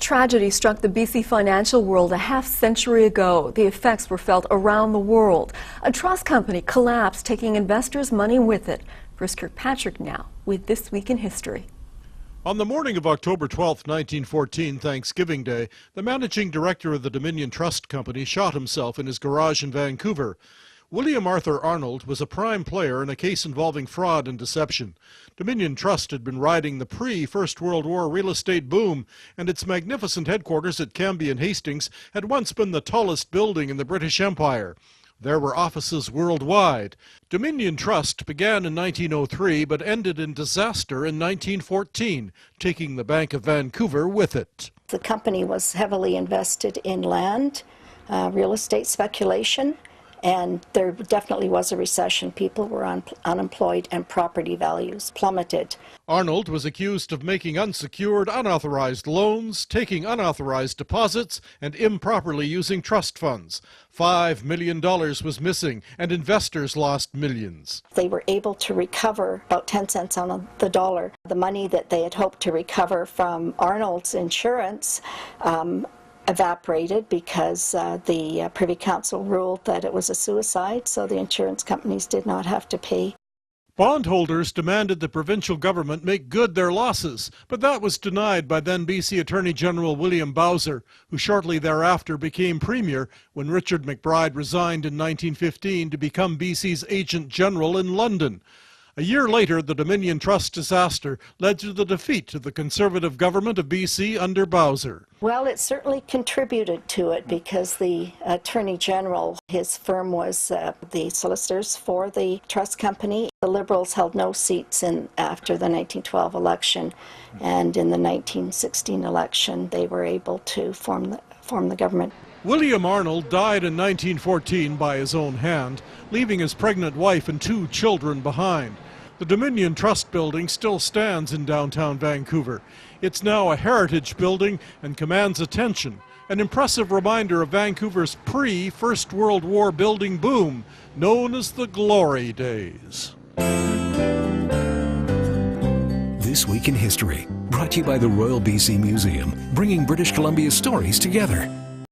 Tragedy struck the BC financial world a half-century ago. The effects were felt around the world. A trust company collapsed, taking investors' money with it. Chris Kirkpatrick now with This Week in History. On the morning of October 12, 1914, Thanksgiving Day, the managing director of the Dominion Trust Company shot himself in his garage in Vancouver. William Arthur Arnold was a prime player in a case involving fraud and deception. Dominion Trust had been riding the pre-First World War real estate boom, and its magnificent headquarters at Cambie and Hastings had once been the tallest building in the British Empire. There were offices worldwide. Dominion Trust began in 1903 but ended in disaster in 1914, taking the Bank of Vancouver with it. The company was heavily invested in land, real estate speculation, and there definitely was a recession. People were unemployed and property values plummeted. Arnold was accused of making unsecured, unauthorized loans, taking unauthorized deposits, and improperly using trust funds. $5 million was missing, and investors lost millions. They were able to recover about 10 cents on the dollar. The money that they had hoped to recover from Arnold's insurance evaporated because the Privy Council ruled that it was a suicide, so the insurance companies did not have to pay. Bondholders demanded the provincial government make good their losses, but that was denied by then BC Attorney General William Bowser, who shortly thereafter became Premier when Richard McBride resigned in 1915 to become BC's Agent General in London. A year later, the Dominion Trust disaster led to the defeat of the Conservative government of BC under Bowser. Well, it certainly contributed to it because the Attorney General, his firm was the solicitors for the trust company. The Liberals held no seats after the 1912 election, and in the 1916 election they were able to form the government. William Arnold died in 1914 by his own hand, leaving his pregnant wife and 2 children behind. The Dominion Trust building still stands in downtown Vancouver. It's now a heritage building and commands attention, an impressive reminder of Vancouver's pre-First World War building boom, known as the Glory Days. This Week in History, brought to you by the Royal BC Museum, bringing British Columbia's stories together.